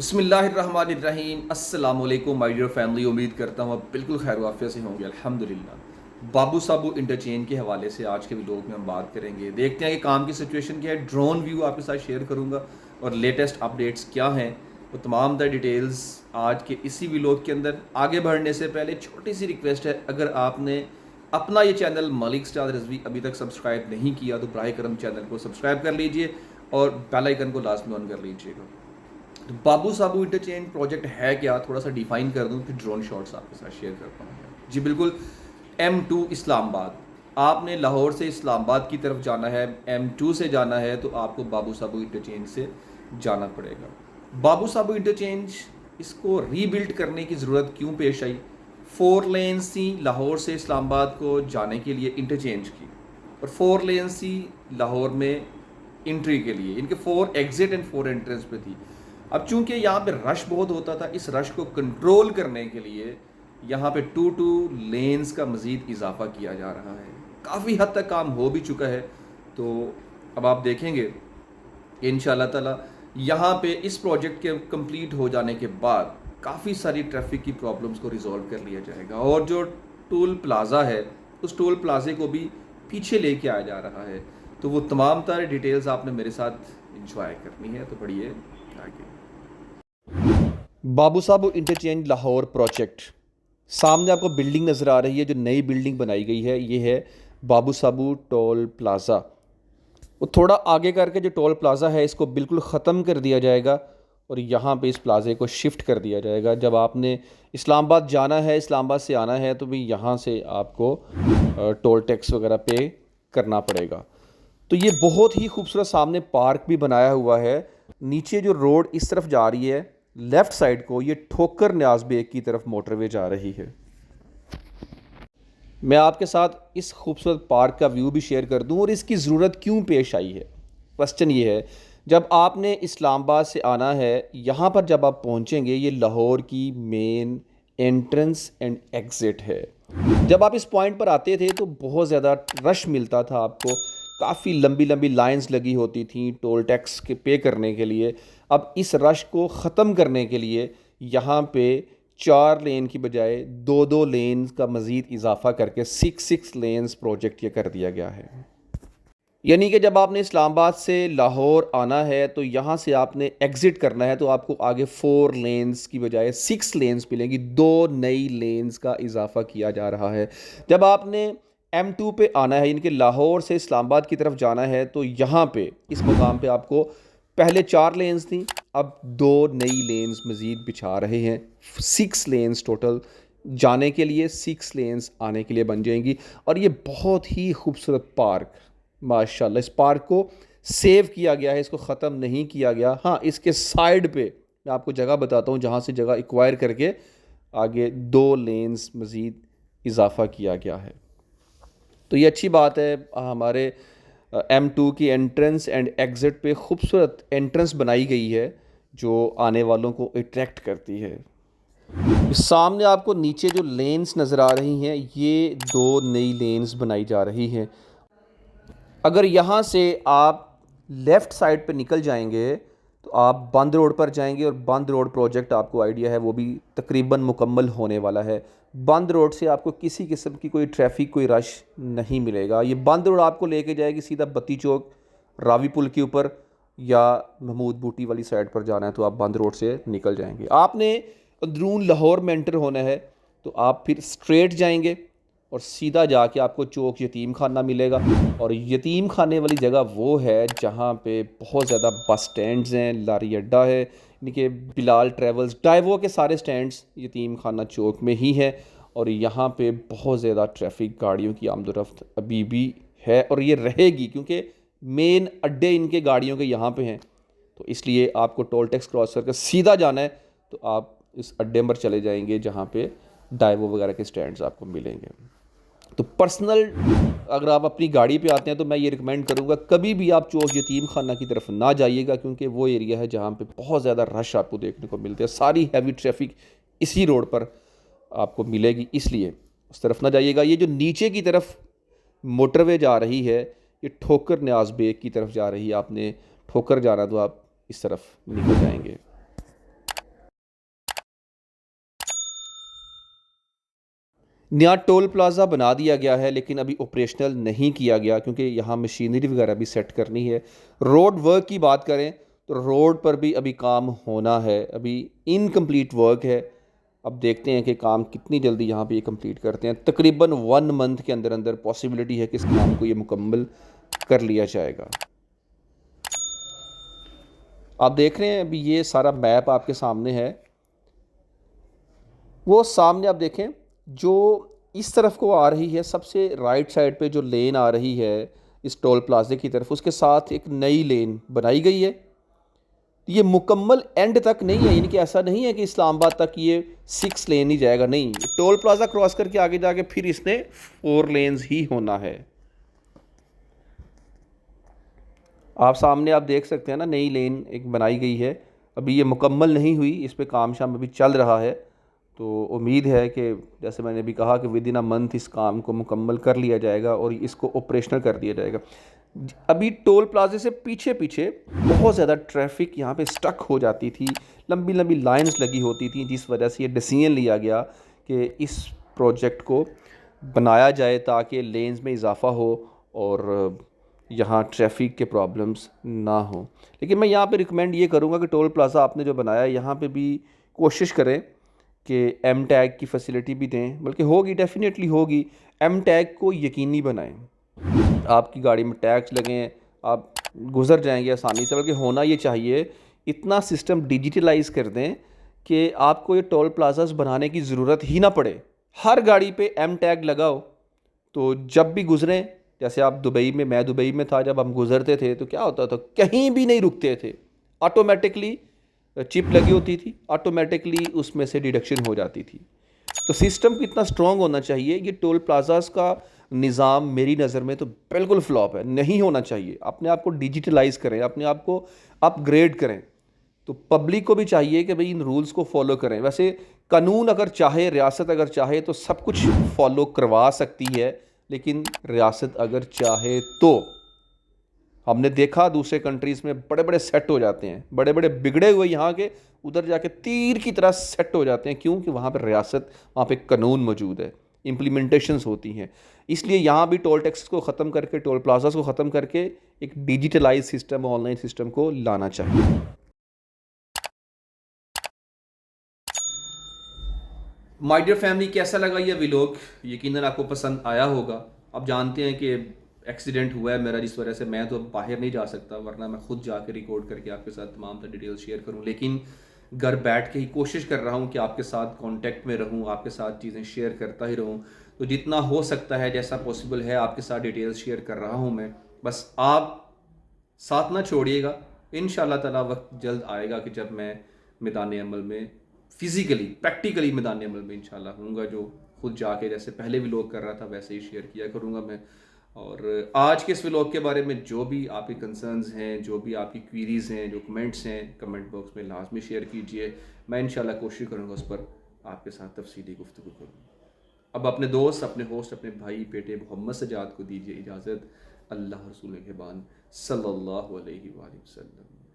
बिस्मिल्लाहिर्रहमानिर्रहीम अस्सलाम वालेकुम माय डियर फैमिली। उम्मीद करता हूँ आप बिल्कुल खैर वाफियत से होंगे अल्हम्दुलिल्लाह। बाबू साबू इंटरचेंज के हवाले से आज के व्लॉग में हम बात करेंगे। देखते हैं कि काम की सिचुएशन क्या है। ड्रोन व्यू आपके साथ शेयर करूँगा और लेटेस्ट अपडेट्स क्या हैं, वो तमाम द डिटेल्स आज के इसी व्लॉग के अंदर। आगे बढ़ने से पहले छोटी सी रिक्वेस्ट है, अगर आपने अपना ये चैनल मलिक स्टार रिजवी अभी तक सब्सक्राइब नहीं किया तो बराए करम चैनल को सब्सक्राइब कर लीजिए और बेल आइकन को लास्ट में ऑन कर लीजिएगा। तो बाबू साबू इंटरचेंज प्रोजेक्ट है क्या, थोड़ा सा डिफाइन कर दूं, फिर ड्रोन शॉट्स आपके साथ शेयर कर पाऊँगा। जी बिल्कुल, M2 इस्लामाबाद। आपने लाहौर से इस्लामाबाद की तरफ जाना है, M2 से जाना है तो आपको बाबू साबू इंटरचेंज से जाना पड़ेगा। बाबू साबू इंटरचेंज, इसको रीबिल्ड करने की ज़रूरत क्यों पेश आई? 4 लेन्स थी लाहौर से इस्लामाबाद को जाने के लिए इंटरचेंज की, और 4 लेन्स थी लाहौर में इंट्री के लिए। इनके 4 एग्जिट एंड 4 एंट्रेंस पे थी। अब चूंकि यहाँ पे रश बहुत होता था, इस रश को कंट्रोल करने के लिए यहाँ पे 2 लेन्स का मज़ीद इजाफा किया जा रहा है। काफ़ी हद तक काम हो भी चुका है। तो अब आप देखेंगे इंशाल्लाह ताला यहाँ पे इस प्रोजेक्ट के कंप्लीट हो जाने के बाद काफ़ी सारी ट्रैफिक की प्रॉब्लम्स को रिजॉल्व कर लिया जाएगा। और जो टोल प्लाज़ा है, उस टोल प्लाज़े को भी पीछे लेके आया जा रहा है। तो वो तमाम सारे डिटेल्स आपने मेरे साथ इंजॉय करनी है, तो बढ़िए आगे। बाबू साहब इंटरचेंज लाहौर प्रोजेक्ट, सामने आपको बिल्डिंग नज़र आ रही है। जो नई बिल्डिंग बनाई गई है ये है बाबू साबू टोल प्लाज़ा। वो थोड़ा आगे करके जो टोल प्लाज़ा है इसको बिल्कुल ख़त्म कर दिया जाएगा और यहाँ पे इस प्लाज़े को शिफ्ट कर दिया जाएगा। जब आपने इस्लामाबाद जाना है, इस्लामाबाद से आना है, तो भी यहाँ से आपको टोल टैक्स वगैरह पे करना पड़ेगा। तो ये बहुत ही खूबसूरत सामने पार्क भी बनाया हुआ है। नीचे जो रोड इस तरफ जा रही है लेफ़्ट साइड को, ये ठोकर न्याज बेग की तरफ मोटरवे जा रही है। मैं आपके साथ इस खूबसूरत पार्क का व्यू भी शेयर कर दूं और इसकी ज़रूरत क्यों पेश आई है। क्वेश्चन ये है, जब आपने इस्लामाबाद से आना है, यहाँ पर जब आप पहुँचेंगे, ये लाहौर की मेन एंट्रेंस एंड एग्ज़िट है। जब आप इस पॉइंट पर आते थे तो बहुत ज़्यादा रश मिलता था आपको, काफ़ी लंबी लंबी लाइंस लगी होती थी टोल टैक्स के पे करने के लिए। अब इस रश को ख़त्म करने के लिए यहाँ पे 4 लेन की बजाय 2 लेन का मज़ीद इजाफा करके 6 लेन्स प्रोजेक्ट ये कर दिया गया है। यानी कि जब आपने इस्लामाबाद से लाहौर आना है तो यहाँ से आपने एग्ज़िट करना है तो आपको आगे 4 लेन्स की बजाय 6 लेन्स मिलेंगी। 2 नई लेन्स का इजाफा किया जा रहा है। जब आपने M2 पे आना है, इनके लाहौर से इस्लामाबाद की तरफ जाना है, तो यहाँ पे इस मुकाम पे आपको पहले 4 लेन्स थी, अब 2 नई लेन्स मज़ीद बिछा रहे हैं। 6 लेन्स टोटल जाने के लिए, 6 लेन्स आने के लिए बन जाएंगी। और ये बहुत ही खूबसूरत पार्क, माशाल्लाह, इस पार्क को सेव किया गया है, इसको ख़त्म नहीं किया गया। हाँ, इसके साइड पे मैं आपको जगह बताता हूँ जहाँ से जगह एक्वायर करके आगे 2 लेन्स मज़ीद इजाफा किया गया है। तो ये अच्छी बात है। हमारे M2 की एंट्रेंस एंड एग्ज़िट पे खूबसूरत एंट्रेंस बनाई गई है जो आने वालों को अट्रैक्ट करती है। सामने आपको नीचे जो लेन्स नज़र आ रही हैं, ये 2 नई लेन्स बनाई जा रही हैं। अगर यहाँ से आप लेफ़्ट साइड पे निकल जाएंगे तो आप बंद रोड पर जाएंगे और बंद रोड प्रोजेक्ट, आपको आइडिया है, वो भी तकरीबन मुकम्मल होने वाला है। बंद रोड से आपको किसी किस्म की कोई ट्रैफिक, कोई रश नहीं मिलेगा। ये बंद रोड आपको लेके जाएगी सीधा बत्ती चौक, रावी पुल के ऊपर, या महमूद बूटी वाली साइड पर जाना है तो आप बंद रोड से निकल जाएंगे। आपने अंदरून लाहौर में एंटर होना है तो आप फिर स्ट्रेट जाएंगे और सीधा जाके आपको चौक यतीम खाना मिलेगा। और यतीम खाने वाली जगह वो है जहाँ पे बहुत ज़्यादा बस स्टैंड्स हैं, लारी अड्डा है, यानी कि बिलाल ट्रैवल्स, डाइवो के सारे स्टैंड्स यतीम खाना चौक में ही है। और यहाँ पे बहुत ज़्यादा ट्रैफिक, गाड़ियों की आमदोरफ्त अभी भी है और ये रहेगी, क्योंकि मेन अड्डे इनके गाड़ियों के यहाँ पे हैं। तो इसलिए आपको टोल टैक्स क्रॉस करके सीधा जाना है तो आप इस अड्डे पर चले जाएंगे जहाँ पे डाइवो वगैरह के स्टैंड्स आपको मिलेंगे। तो पर्सनल अगर आप अपनी गाड़ी पे आते हैं तो मैं ये रिकमेंड करूँगा, कभी भी आप चौक यतीम खाना की तरफ ना जाइएगा, क्योंकि वो एरिया है जहाँ पे बहुत ज़्यादा रश आपको देखने को मिलते हैं। सारी हैवी ट्रैफिक इसी रोड पर आपको मिलेगी, इसलिए उस तरफ ना जाइएगा। ये जो नीचे की तरफ मोटरवे जा रही है, ये ठोकर न्याज बेग की तरफ जा रही है। आपने ठोकर जाना तो आप इस तरफ निकल जाएंगे। नया टोल प्लाज़ा बना दिया गया है लेकिन अभी ऑपरेशनल नहीं किया गया क्योंकि यहाँ मशीनरी वगैरह भी सेट करनी है। रोड वर्क की बात करें तो रोड पर भी अभी काम होना है, अभी इनकम्प्लीट वर्क है। अब देखते हैं कि काम कितनी जल्दी यहाँ पे ये कंप्लीट करते हैं। तकरीबन 1 मंथ के अंदर अंदर पॉसिबिलिटी है कि इस काम को ये मुकम्मल कर लिया जाएगा। आप देख रहे हैं अभी ये सारा मैप आपके सामने है। वो सामने आप देखें जो इस तरफ को आ रही है, सबसे राइट साइड पे जो लेन आ रही है इस टोल प्लाजे की तरफ, उसके साथ एक नई लेन बनाई गई है। ये मुकम्मल एंड तक नहीं है, यानी कि ऐसा नहीं है कि इस्लामाबाद तक ये 6 लेन ही जाएगा, नहीं, टोल प्लाजा क्रॉस करके आगे जाके फिर इसने 4 लेन्स ही होना है। आप सामने आप देख सकते हैं ना, नई लेन एक बनाई गई है, अभी ये मुकम्मल नहीं हुई, इस पे काम शाम अभी चल रहा है। तो उम्मीद है कि जैसे मैंने अभी कहा कि विद इन अ मंथ इस काम को मुकम्मल कर लिया जाएगा और इसको ऑपरेशनल कर दिया जाएगा। अभी टोल प्लाजे से पीछे पीछे बहुत ज़्यादा ट्रैफिक यहाँ पे स्टक हो जाती थी, लंबी लंबी लाइंस लगी होती थी, जिस वजह से ये डिसीजन लिया गया कि इस प्रोजेक्ट को बनाया जाए ताकि लेन्स में इजाफा हो और यहाँ ट्रैफिक के प्रॉब्लम्स ना हो। लेकिन मैं यहाँ पे रिकमेंड ये करूँगा कि टोल प्लाज़ा आपने जो बनाया है यहाँ पे भी कोशिश करें कि एम टैग की फैसिलिटी भी दें, बल्कि होगी, डेफिनेटली होगी। एम टैग को यकीनी बनाएं, आपकी गाड़ी में टैग्स लगें, आप गुजर जाएंगे आसानी से, बल्कि होना ये चाहिए इतना सिस्टम डिजिटलाइज कर दें कि आपको ये टोल प्लाजास बनाने की ज़रूरत ही ना पड़े। हर गाड़ी पे एम टैग लगाओ, तो जब भी गुजरें, जैसे आप दुबई में, मैं दुबई में था, जब हम गुजरते थे तो क्या होता था, कहीं भी नहीं रुकते थे, ऑटोमेटिकली चिप लगी होती थी, ऑटोमेटिकली उसमें से डिडक्शन हो जाती थी। तो सिस्टम कितना स्ट्रॉन्ग होना चाहिए। ये टोल प्लाजास का निज़ाम मेरी नज़र में तो बिल्कुल फ्लॉप है, नहीं होना चाहिए। अपने आप को डिजिटलाइज करें, अपने आप को अपग्रेड करें, तो पब्लिक को भी चाहिए कि भाई इन रूल्स को फॉलो करें। वैसे कानून अगर चाहे, रियासत अगर चाहे तो सब कुछ फॉलो करवा सकती है, लेकिन रियासत अगर चाहे तो। हमने देखा दूसरे कंट्रीज़ में बड़े बड़े सेट हो जाते हैं, बड़े बड़े बिगड़े हुए यहाँ के उधर जाके तीर की तरह सेट हो जाते हैं, क्योंकि वहाँ पर रियासत, वहाँ पे कानून मौजूद है, इम्प्लीमेंटेशंस होती हैं। इसलिए यहाँ भी टोल टैक्स को ख़त्म करके, टोल प्लाजास को ख़त्म करके एक डिजिटलाइज सिस्टम, ऑनलाइन सिस्टम को लाना चाहिए। माय डियर फैमिली, कैसा लगा ये व्लॉग? यकीनन आपको पसंद आया होगा। आप जानते हैं कि एक्सीडेंट हुआ है मेरा, जिस वजह से मैं तो अब बाहर नहीं जा सकता, वरना मैं खुद जाके रिकॉर्ड करके आपके साथ तमाम डिटेल्स शेयर करूं। लेकिन घर बैठ के ही कोशिश कर रहा हूं कि आपके साथ कांटेक्ट में रहूं, आपके साथ चीज़ें शेयर करता ही रहूं। तो जितना हो सकता है, जैसा पॉसिबल है, आपके साथ डिटेल्स शेयर कर रहा हूँ मैं। बस आप साथ ना छोड़िएगा। इंशाल्लाह ताला वक्त जल्द आएगा कि जब मैं मैदान अमल में फिज़िकली, प्रैक्टिकली मैदान अमल में इंशाल्लाह हूँगा, जो खुद जाके जैसे पहले व्लॉग कर रहा था वैसे ही शेयर किया करूँगा मैं। और आज के इस व्लॉग के बारे में जो भी आपके कंसर्न्स हैं, जो भी आपकी क्वीरीज़ हैं, जो कमेंट्स हैं, कमेंट बॉक्स में लाजमी शेयर कीजिए। मैं इंशाल्लाह कोशिश करूँगा उस पर आपके साथ तफसीली गुफ्तगू करूँ। अब अपने दोस्त, अपने होस्ट, अपने भाई बेटे मोहम्मद सजाद को दीजिए इजाज़त। अल्लाह रसूल के बान सल्लल्लाहु अलैहि वसल्लम।